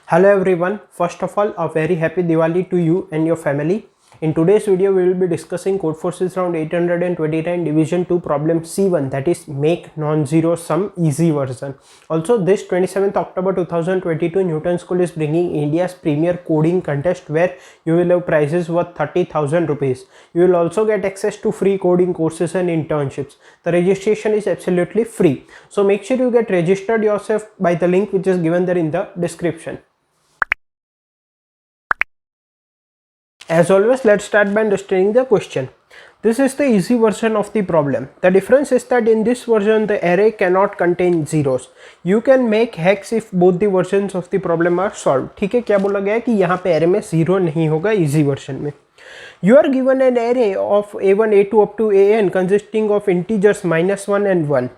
Hello everyone, first of all a very happy Diwali to you and your family. In today's video we will be discussing Code Forces round 829 division 2 problem C1, that is make non-zero sum easy version. Also this 27th October 2022 Newton School is bringing India's premier coding contest where you will have prizes worth 30,000 rupees. You will also get access to free coding courses and internships. The registration is absolutely free. So make sure you get registered yourself by the link which is given there in the description. As always, let's start by understanding the question. This is the easy version of the problem. The difference is that in this version the array cannot contain zeros. You can make hex if both the versions of the problem are solved. ठीक है, क्या बोला गया है कि यहाँ पे array में zero नहीं होगा easy version में. You are given an array of a1, a2 up to an consisting of integers -1 and 1.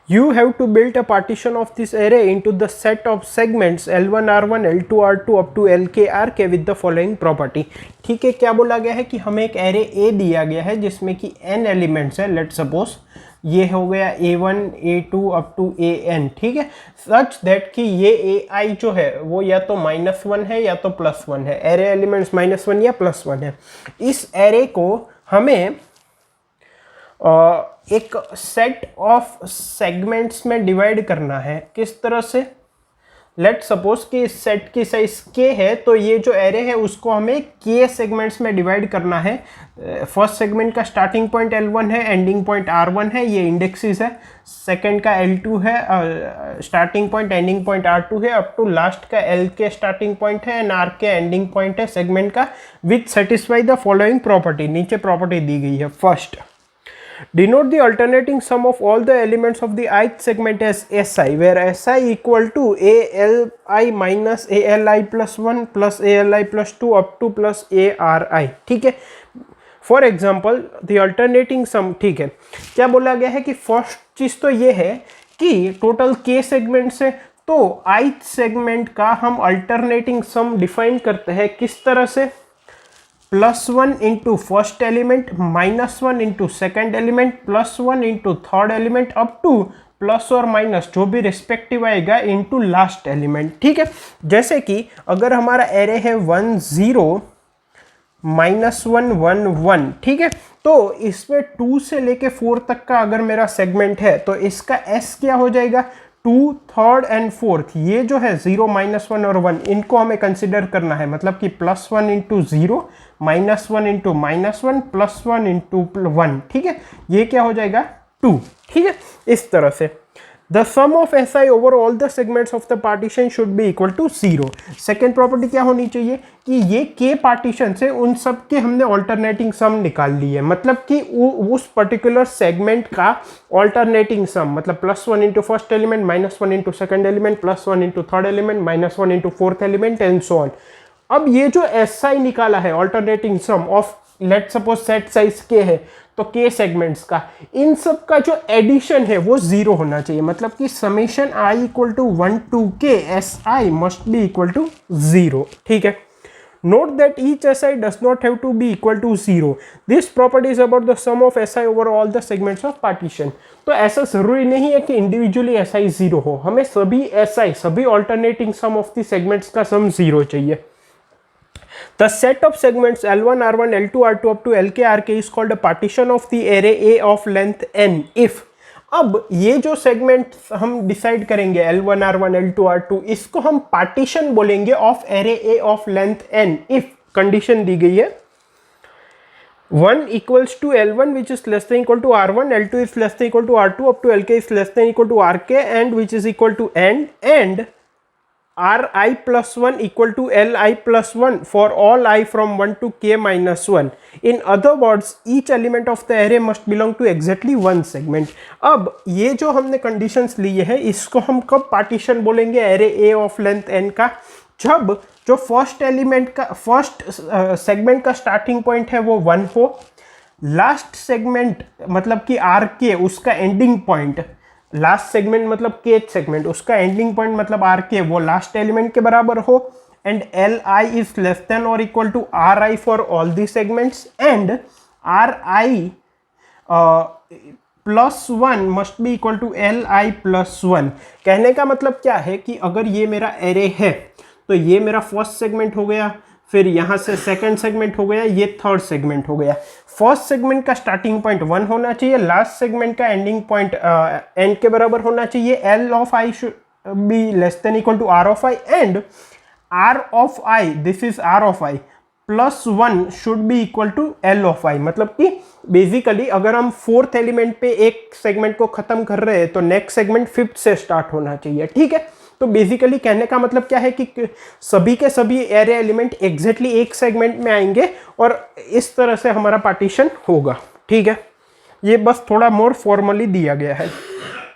You have to build a partition of this array into the set of segments L1 R1 L2 R2 up to LK RK with the following property. ठीक है, क्या बोला गया है कि हमें एक array A दिया गया है जिसमें कि n एलिमेंट्स है. लेट्स सपोज ये हो गया a1 a2 up to an. ठीक है, सच दैट कि ये ai जो है वो या तो -1 है या तो +1 है. array एलिमेंट्स -1 या +1 है. इस array को हमें एक सेट ऑफ सेगमेंट्स में डिवाइड करना है. किस तरह से? लेट सपोज कि इस सेट की साइज k है, तो ये जो एरे है उसको हमें k सेगमेंट्स में डिवाइड करना है. फर्स्ट सेगमेंट का स्टार्टिंग पॉइंट L1 है, एंडिंग पॉइंट R1 है, ये इंडेक्सेस है. सेकंड का L2 है, starting point ending point R2 है, अप टू लास्ट का L के स्टार्टिंग पॉइंट है एंड R के एंडिंग पॉइंट है सेगमेंट का, विच सेटिस्फाई द फॉलोइंग प्रॉपर्टी. नीचे प्रॉपर्टी दी गई है. First, denote the alternating sum of all the elements of the ith segment as Si, where Si equal to Ali minus Ali plus 1 plus Ali plus 2 up to plus Ari. ठीक है, for example the alternating sum. ठीक है, क्या बोला गया है कि first चीज तो ये है कि टोटल k सेगमेंट्स है, तो ith सेगमेंट का हम अल्टरनेटिंग सम डिफाइन करते हैं. किस तरह से? +1 into first element, -1 into second element, +1 into third element, up two plus और माइनस जो भी रिस्पेक्टिव आएगा इंटू लास्ट एलिमेंट. ठीक है, जैसे कि अगर हमारा एरे है 1 0 -1 1 1. ठीक है, तो इसमें 2 से लेके 4 तक का अगर मेरा सेगमेंट है तो इसका S क्या हो जाएगा? 2 3rd एंड 4th. ये जो है 0 -1 और 1 इनको हमें कंसिडर करना है. मतलब कि +1 इंटू 0 -1 इंटू -1 +1 इंटू 1. ठीक है, ये क्या हो जाएगा? 2. ठीक है, इस तरह से the sum of Si over all the segments of the partition should be equal to 0. Second property क्या होनी चाहिए कि ये k पार्टीशन से उन सब के हमने ऑल्टरनेटिंग सम निकाल ली है. मतलब कि उस पर्टिकुलर सेगमेंट का ऑल्टरनेटिंग सम, मतलब +1 into first element, -1 into second element, +1 into third element, -1 into fourth element and so on. अब ये जो Si निकाला है alternating sum of let suppose set size k है, तो k सेगमेंट्स का, इन सब का जो एडिशन है वो 0 होना चाहिए. मतलब कि summation i equal to 1 to k Si must be equal to 0. ठीक है, note that each Si does not have to be equal to 0. This property is about the sum of Si over all the segments of partition. तो ऐसा जरूरी नहीं है कि individually Si 0 हो, हमें सभी Si, सभी alternating sum of the segments का सम 0 चाहिए. The set of segments L1 R1 L2 R2 up to LK RK is called a partition of the array A of length n if. अब ये जो segment हम decide करेंगे L1 R1 L2 R2, इसको हम partition बोलेंगे of array A of length n if condition दी गई है 1 equals to L1 which is less than equal to R1, L2 is less than equal to R2 up to LK is less than equal to RK and which is equal to n, and Ri plus 1 equal to Li plus 1 for all I from 1 to k minus 1. In other words, each element of the array must belong to exactly one segment. अब ये जो हमने conditions लिए है इसको हम कब partition बोलेंगे array A of length n का? जब जो फर्स्ट एलिमेंट का फर्स्ट सेगमेंट का स्टार्टिंग पॉइंट है वो 1 हो, लास्ट सेगमेंट मतलब कि RK उसका एंडिंग पॉइंट, लास्ट सेगमेंट मतलब kth सेगमेंट उसका एंडिंग पॉइंट मतलब RK वो लास्ट एलिमेंट के बराबर हो, and Li is less than और equal to Ri for all the segments, and Ri +1 must be equal to Li +1. कहने का मतलब क्या है कि अगर ये मेरा एरे है तो ये मेरा फर्स्ट सेगमेंट हो गया, फिर यहाँ से सेकंड सेगमेंट हो गया, ये थर्ड सेगमेंट हो गया। फर्स्ट सेगमेंट का स्टार्टिंग पॉइंट 1 होना चाहिए, लास्ट सेगमेंट का एंडिंग पॉइंट n के बराबर होना चाहिए। L of i should be less than equal to R of i and R of i, this is R of i plus 1 should be equal to L of i। मतलब कि basically अगर हम fourth element पे एक segment को खत्म कर रहे हैं तो नेक्स्ट सेगमेंट फिफ्थ से स्टार्ट होना चाहिए, ठीक है। तो बेसिकली कहने का मतलब क्या है कि सभी के सभी एरे एलिमेंट एग्जैक्टली एक सेगमेंट में आएंगे और इस तरह से हमारा पार्टीशन होगा, ठीक है। ये बस थोड़ा मोर फॉर्मली दिया गया है।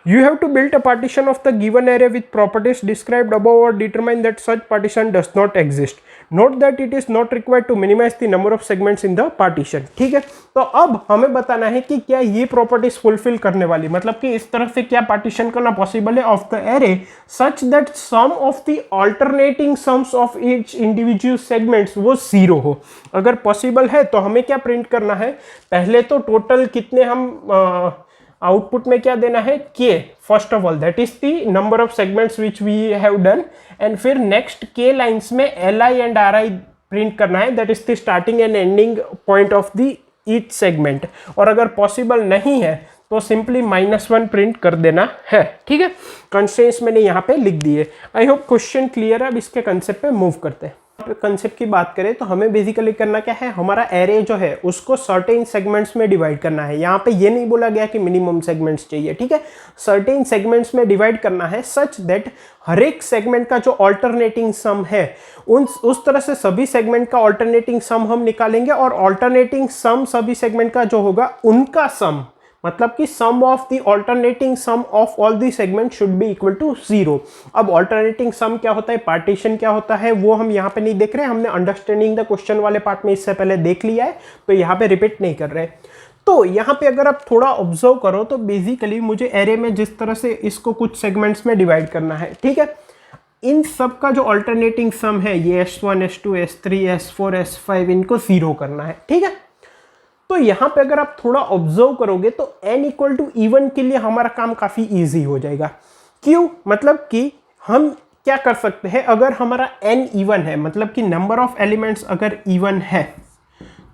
You have to build a partition of the given array with properties described above or determine that such partition does not exist. Note that it is not required to minimize the number of segments in the partition. ठीक है, तो अब हमें बताना है कि क्या ये प्रॉपर्टीज फुलफिल करने वाली, मतलब कि इस तरह से क्या पार्टीशन करना पॉसिबल है of the array such that sum of the alternating sums of each individual segments वो 0 हो। अगर पॉसिबल है तो हमें क्या प्रिंट करना है, पहले तो टोटल कितने हम आउटपुट में क्या देना है, k first of all, that is the number of segments which we have done, and फिर नेक्स्ट k लाइंस में li एंड ri प्रिंट करना है, that is the starting and ending point of the each segment. और अगर possible नहीं है तो simply -1 print कर देना है, ठीक है। कंस्ट्रेंट्स मैंने यहाँ पे लिख दिए। आई होप क्वेश्चन क्लियर है। अब इसके कंसेप्ट पे मूव करते हैं। कंसेप्ट की बात करें तो हमें बेसिकली करना क्या है, हमारा एरे जो है उसको सर्टेन सेगमेंट्स में डिवाइड करना है। यहाँ पे ये नहीं बोला गया कि मिनिमम सेगमेंट्स चाहिए, ठीक है। सर्टेन सेगमेंट्स में डिवाइड करना है सच दैट हर एक सेगमेंट का जो अल्टरनेटिंग सम है उस तरह से सभी सेगमेंट का अल्टरनेटिंग सम हम निकालेंगे, और अल्टरनेटिंग सम सभी सेगमेंट का जो होगा उनका सम, मतलब कि sum of the alternating sum of all the segment should be equal to 0। अब अल्टरनेटिंग सम क्या होता है, पार्टीशन क्या होता है, वो हम यहाँ पे नहीं देख रहे हैं, हमने अंडरस्टैंडिंग द क्वेश्चन वाले पार्ट में इससे पहले देख लिया है, तो यहाँ पे रिपीट नहीं कर रहे। तो यहाँ पे अगर आप थोड़ा ऑब्जर्व करो तो बेसिकली मुझे एरे में जिस तरह से इसको कुछ सेगमेंट्स में डिवाइड करना है, ठीक है, इन सब का जो अल्टरनेटिंग सम है ये S1, S2, S3, S4, S5 इनको 0 करना है, ठीक है। तो यहाँ पे अगर आप थोड़ा ऑब्जर्व करोगे तो n इक्वल टू इवन के लिए हमारा काम काफ़ी इजी हो जाएगा। क्यों, मतलब कि हम क्या कर सकते हैं, अगर हमारा n इवन है, मतलब कि नंबर ऑफ एलिमेंट्स अगर इवन है,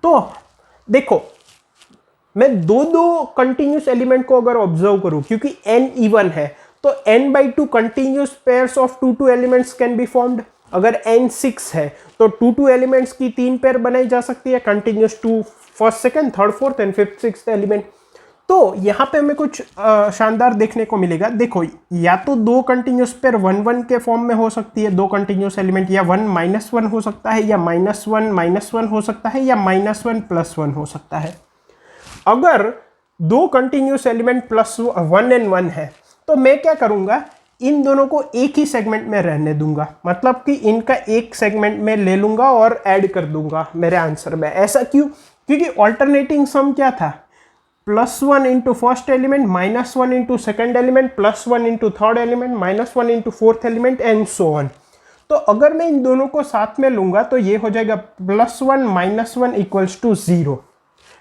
तो देखो मैं दो कंटिन्यूस एलिमेंट को अगर ऑब्जर्व करूं, क्योंकि n इवन है तो n/2 continuous pairs of 2 elements can be formed. अगर n 6 है तो 2 एलिमेंट्स की 3 पेयर बनाई जा सकती है, continuous 2 first second third fourth and fifth sixth element. तो यहाँ पे हमें कुछ शानदार देखने को मिलेगा। देखो, या तो 2 कंटिन्यूस पेयर 1 के फॉर्म में हो सकती है, 2 कंटिन्यूस एलिमेंट, या 1 -1 हो सकता है, या -1 -1 हो सकता है, या -1 +1 हो सकता है। अगर 2 कंटिन्यूस एलिमेंट +1 एंड 1 है तो मैं क्या करूँगा, इन दोनों को एक ही सेगमेंट में रहने दूंगा, मतलब कि इनका एक सेगमेंट में ले लूंगा और ऐड कर दूंगा मेरे आंसर में। ऐसा क्यों, क्योंकि अल्टरनेटिंग सम क्या था, +1 into first element, -1 into second element, +1 into third element, -1 into fourth element and so on. तो अगर मैं इन दोनों को साथ में लूंगा तो ये हो जाएगा +1 -1 इक्वल्स टू 0।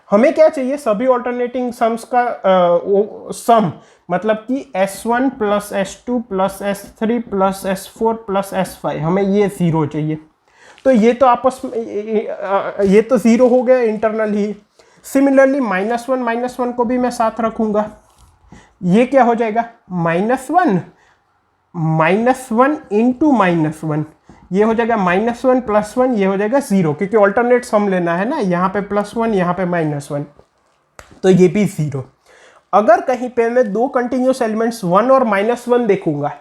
हमें क्या चाहिए, सभी अल्टरनेटिंग सम्स का सम, मतलब कि S1 + S2 + S3 + S4 + S5, हमें ये 0 चाहिए। तो ये तो आपस में ये तो 0 हो गया इंटरनल ही। सिमिलरली -1 को भी मैं साथ रखूंगा, ये क्या हो जाएगा, -1 इंटू -1, ये हो जाएगा -1 +1, ये हो जाएगा 0, क्योंकि अल्टरनेट सम लेना है ना, यहाँ पे +1 यहाँ पे -1, तो ये भी 0। अगर कहीं पे मैं 2 कंटिन्यूस एलिमेंट्स 1 और -1 देखूंगा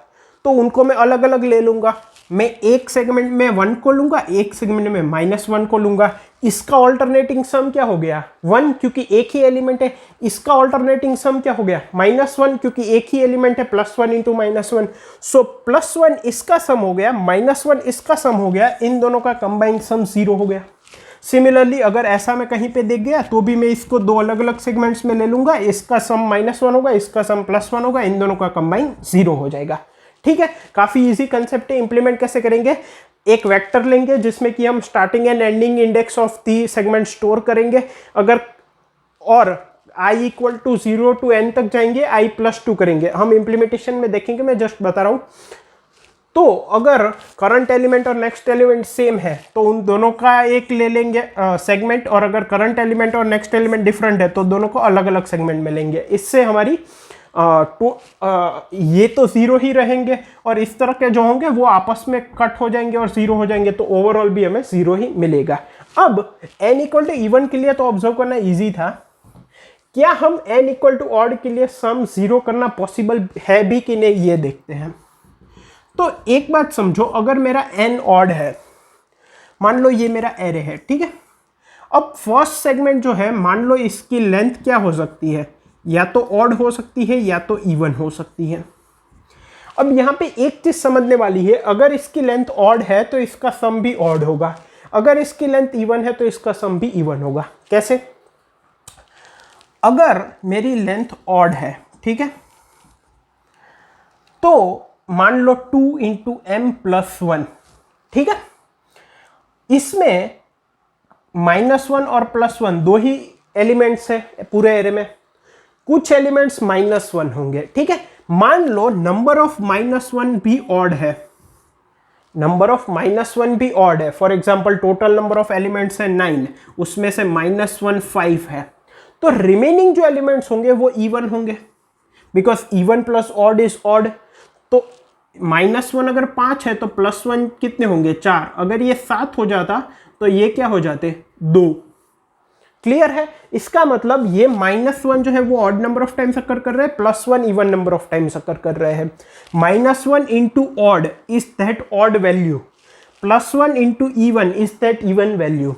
तो उनको मैं अलग अलग ले लूंगा। मैं एक सेगमेंट में 1 को लूंगा, एक सेगमेंट में -1 को लूंगा। इसका अल्टरनेटिंग सम क्या हो गया, 1, क्योंकि एक ही एलिमेंट है। इसका अल्टरनेटिंग सम क्या हो गया, -1, क्योंकि एक ही एलिमेंट है, +1 इंटू -1। सो +1 इसका सम हो गया, -1 इसका सम हो गया, इन दोनों का कंबाइंड सम 0 हो गया। सिमिलरली अगर ऐसा मैं कहीं पे देख गया तो भी मैं इसको 2 अलग अलग सेगमेंट्स में ले लूंगा, इसका सम -1 होगा, इसका सम +1 होगा, इन दोनों का कंबाइन 0 हो जाएगा। ठीक है, काफी इजी कंसेप्ट है। इंप्लीमेंट कैसे करेंगे, एक वेक्टर लेंगे जिसमें कि हम starting and ending index of the segment store करेंगे, अगर और i = 0 to n तक जाएंगे, i + 2 करेंगे। हम इंप्लीमेंटेशन में देखेंगे, मैं जस्ट बता रहा हूं। तो अगर करंट एलिमेंट और नेक्स्ट एलिमेंट सेम है तो उन दोनों का एक ले लेंगे सेगमेंट, और अगर करंट एलिमेंट और नेक्स्ट एलिमेंट डिफरेंट है तो दोनों को अलग अलग सेगमेंट में लेंगे। इससे हमारी ये तो जीरो ही रहेंगे और इस तरह के जो होंगे वो आपस में कट हो जाएंगे और जीरो हो जाएंगे, तो ओवरऑल भी हमें जीरो ही मिलेगा। अब n इक्वल टू इवन के लिए तो ऑब्जर्व करना इजी था। क्या हम n इक्वल टू ऑड के लिए सम जीरो करना पॉसिबल है भी कि नहीं, ये देखते हैं। तो एक बात समझो, अगर मेरा n ऑड है, मान लो ये मेरा एरे है, ठीक है। अब फर्स्ट सेगमेंट जो है, मान लो इसकी लेंथ क्या हो सकती है, या तो ऑड हो सकती है या तो इवन हो सकती है। अब यहाँ पे एक चीज समझने वाली है, अगर इसकी लेंथ ऑड है तो इसका सम भी ऑड होगा, अगर इसकी लेंथ इवन है तो इसका सम भी इवन होगा। कैसे? अगर मेरी लेंथ ऑड है, ठीक है, तो मान लो 2 इंटू एम प्लस 1, ठीक है। इसमें -1 और +1 दो ही एलिमेंट्स है पूरे एरे में, कुछ एलिमेंट्स -1 होंगे, ठीक है। मान लो नंबर ऑफ -1 भी ऑड है, नंबर ऑफ -1 भी ऑड है। For example total number of elements है 9, उसमें से -1 5 है, तो रिमेनिंग जो एलिमेंट्स होंगे वो इवन होंगे, because even plus odd is odd. तो -1 अगर 5 है तो +1 कितने होंगे, 4। अगर ये 7 हो जाता तो ये क्या हो जाते, 2। क्लियर है? इसका मतलब ये -1 जो है वो ऑड नंबर ऑफ टाइम्स अकर कर रहे हैं, +1 इवन नंबर ऑफ टाइम्स अकर कर रहे हैं। -1 into odd is that odd value, +1 into even is that even value.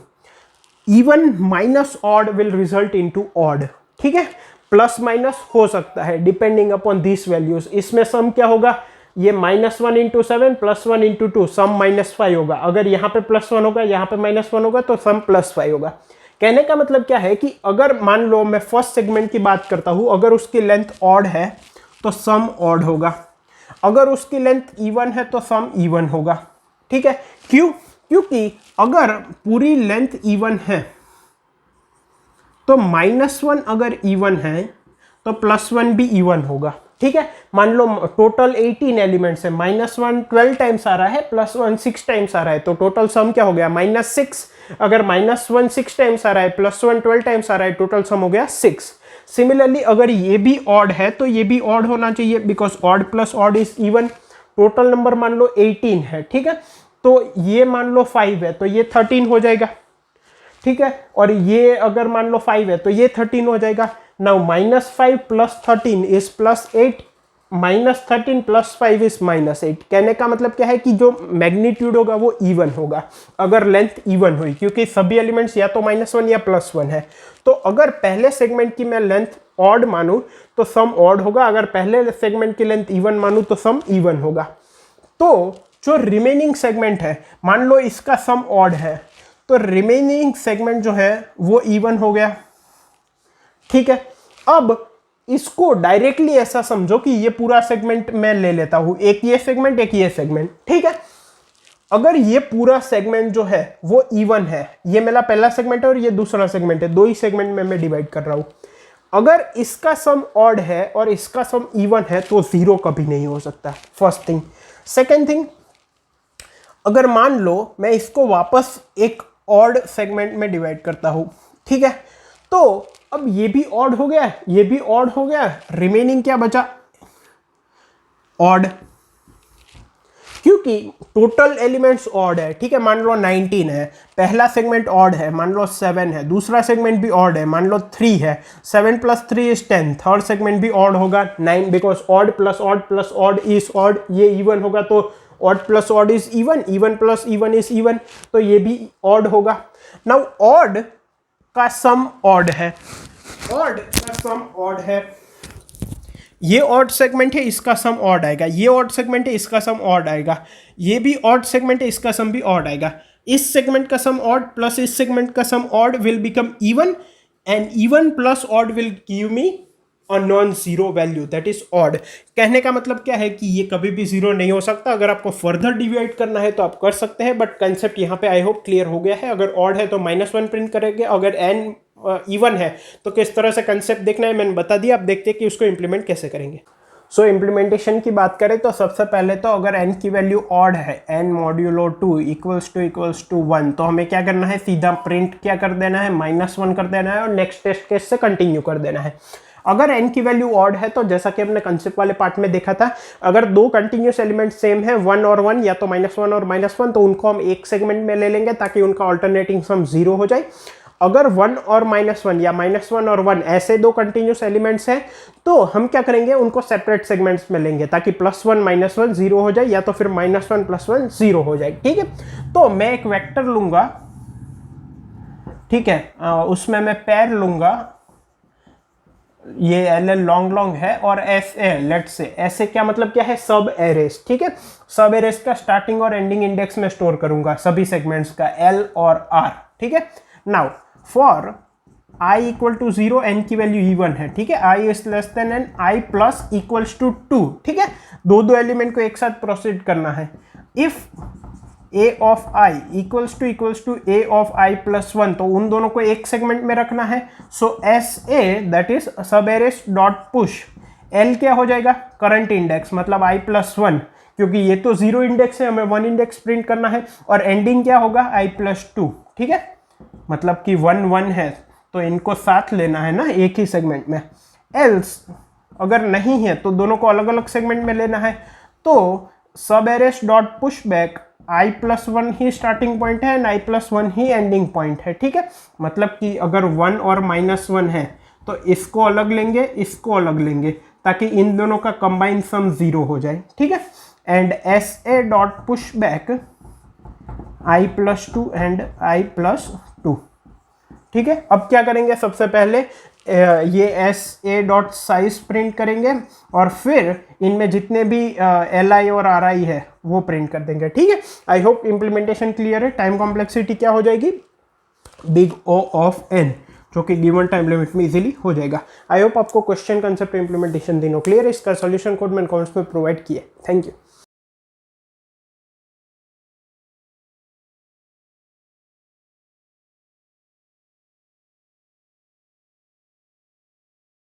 Even minus odd will result into odd, ठीक है। प्लस माइनस हो सकता है डिपेंडिंग अपॉन दिस वैल्यूज। इसमें सम क्या होगा, ये -1 इंटू 7 +1 इंटू 2, सम -5 होगा। अगर यहाँ पे +1 होगा, यहाँ पे -1 होगा, तो सम +5 होगा। कहने का मतलब क्या है कि अगर मान लो मैं फर्स्ट सेगमेंट की बात करता हूं, अगर उसकी लेंथ ऑड है तो सम ऑड होगा, अगर उसकी लेंथ इवन है तो सम इवन होगा, ठीक है। क्यों? क्योंकि अगर पूरी लेंथ इवन है तो -1 अगर इवन है तो +1 भी इवन होगा, ठीक है। मान लो टोटल 18 एलिमेंट्स है, -1 12 टाइम्स आ रहा है, +1 6 टाइम्स आ रहा है, तो टोटल सम क्या हो गया, -6। अगर -1 6 टाइम्स आ रहा है, +1 12 टाइम्स आ रहा है, टोटल सम हो गया 6। सिमिलरली अगर ये भी ऑड है तो ये भी ऑड होना चाहिए, because odd plus odd is even. Total number मान लो 18 है, ठीक है, तो ये मान लो 5 है तो ये 13 हो जाएगा, ठीक है। और ये अगर मान लो 5 है तो ये 13 हो जाएगा। Now -5 + 13 is +8, -13 + 5 is -8। कहने का मतलब क्या है कि जो मैग्नीट्यूड होगा वो इवन होगा अगर लेंथ इवन हुई, क्योंकि सभी एलिमेंट्स या तो -1 या +1 है। तो अगर पहले सेगमेंट की मैं लेंथ ऑड मानूं तो सम ऑड होगा, अगर पहले सेगमेंट की लेंथ इवन मानूं तो सम इवन होगा। तो जो रिमेनिंग सेगमेंट है, मान लो इसका सम ऑड है, तो रिमेनिंग सेगमेंट जो है वो इवन हो गया, ठीक है। अब इसको डायरेक्टली ऐसा समझो कि ये पूरा सेगमेंट मैं ले लेता हूं, एक ये सेगमेंट एक ये सेगमेंट, ठीक है। अगर ये पूरा सेगमेंट जो है वो इवन है, ये मेरा पहला सेगमेंट है और ये दूसरा सेगमेंट है, दो ही सेगमेंट में मैं डिवाइड कर रहा हूं। अगर इसका सम ऑड है और इसका सम इवन है तो जीरो कभी नहीं हो सकता, फर्स्ट थिंग। सेकेंड थिंग, अगर मान लो मैं इसको वापस एक ऑड सेगमेंट में डिवाइड करता हूं, ठीक है, तो अब ये भी ऑड हो गया, ये भी ऑड हो गया, रिमेनिंग क्या बचा, ऑड, क्योंकि टोटल एलिमेंट्स ऑड है, ठीक है। मान लो 19 है, पहला सेगमेंट ऑड है, मान लो 7 है, दूसरा सेगमेंट भी ऑड है, मान लो 3 है, 7 + 3 इज 10, थर्ड सेगमेंट भी ऑड होगा 9, because odd plus odd is odd, ये इवन होगा तो odd plus odd is even, even plus even is even, तो ये भी ऑड होगा। नाउ ऑड का सम ऑड है, ऑड का सम ऑड है, ये ऑड सेगमेंट है, इसका सम ऑड आएगा, ये ऑड सेगमेंट है, इसका सम ऑड आएगा, ये भी ऑड सेगमेंट है, इसका सम भी ऑड आएगा। इस सेगमेंट का सम ऑड प्लस इस सेगमेंट का sum odd will become even, and even plus odd will give me a non zero value, that is odd. कहने का मतलब क्या है कि ये कभी भी जीरो नहीं हो सकता। अगर आपको फर्दर डिवाइड करना है तो आप कर सकते हैं, बट कंसेप्ट यहाँ पे आई होप क्लियर हो गया है। अगर ऑड है तो -1 प्रिंट करेंगे, अगर n इवन है तो किस तरह से कंसेप्ट देखना है मैंने बता दिया। आप देखते हैं कि उसको इंप्लीमेंट कैसे करेंगे। सो इम्प्लीमेंटेशन की बात करें तो सबसे पहले तो अगर n की वैल्यू ऑड है, n मॉड्यूलो 2 इक्वल्स टू 1, तो हमें क्या करना है, सीधा प्रिंट क्या कर देना है, -1 कर देना है और नेक्स्ट टेस्ट केस से कंटिन्यू कर देना है। अगर n की वैल्यू ऑड है तो जैसा कि हमने कंसेप्ट वाले पार्ट में देखा था, अगर दो कंटिन्यूस एलिमेंट सेम है 1 और 1 या तो -1 और -1, तो उनको हम एक सेगमेंट में ले लेंगे ताकि उनका ऑल्टरनेटिंग सम 0 हो जाए। अगर 1 और -1 या -1 और 1 ऐसे दो कंटिन्यूस एलिमेंट्स हैं तो हम क्या करेंगे, उनको सेपरेट सेगमेंट्स में लेंगे ताकि +1 -1 0 हो जाए या तो फिर -1 +1 0 हो जाए। ठीक है, तो मैं एक वेक्टर लूंगा, ठीक है, उसमें मैं पैर लूंगा, ये LL लॉन्ग है और SA लेट्स से, ऐसे क्या मतलब क्या है, सब एरेस। ठीक है, सब एरेस का स्टार्टिंग और एंडिंग इंडेक्स में स्टोर करूंगा सभी सेगमेंट्स का L और R। ठीक है, now for I equal to 0 n की वैल्यू even है। ठीक है, I is less than n, I plus equals to 2। ठीक है, दो एलिमेंट को एक साथ प्रोसीड करना है। If a of i equals to a of i plus 1, तो उन दोनों को एक सेगमेंट में रखना है। सो SA दैट इज सब एरेस डॉट पुश, L क्या हो जाएगा, करंट इंडेक्स मतलब i प्लस 1, क्योंकि ये तो 0 इंडेक्स है, हमें 1 इंडेक्स प्रिंट करना है, और एंडिंग क्या होगा, i प्लस 2। ठीक है, मतलब कि 1 1 है तो इनको साथ लेना है ना एक ही सेगमेंट में। एल्स अगर नहीं है तो दोनों को अलग अलग सेगमेंट में लेना है। तो सब arrays dot push back i plus 1 ही स्टार्टिंग पॉइंट है एंड i प्लस 1 ही एंडिंग पॉइंट है। ठीक है, मतलब कि अगर 1 और -1 है तो इसको अलग लेंगे, इसको अलग लेंगे, ताकि इन दोनों का कंबाइन सम 0 हो जाए। ठीक है, and SA dot push back i plus 2 and i plus 2। ठीक है, अब क्या करेंगे, सबसे पहले ये SA डॉट साइज प्रिंट करेंगे और फिर इनमें जितने भी LI और RI है वो प्रिंट कर देंगे। ठीक है, आई होप इम्प्लीमेंटेशन क्लियर है। टाइम कॉम्प्लेक्सिटी क्या हो जाएगी, बिग O ऑफ n, जो कि गिवन टाइम लिमिट में इजीली हो जाएगा। आई होप आपको क्वेश्चन कंसेप्ट इम्प्लीमेंटेशन तीनों क्लियर है। इसका सॉल्यूशन कोड मैंने कमेंट्स में प्रोवाइड किया। Thank you.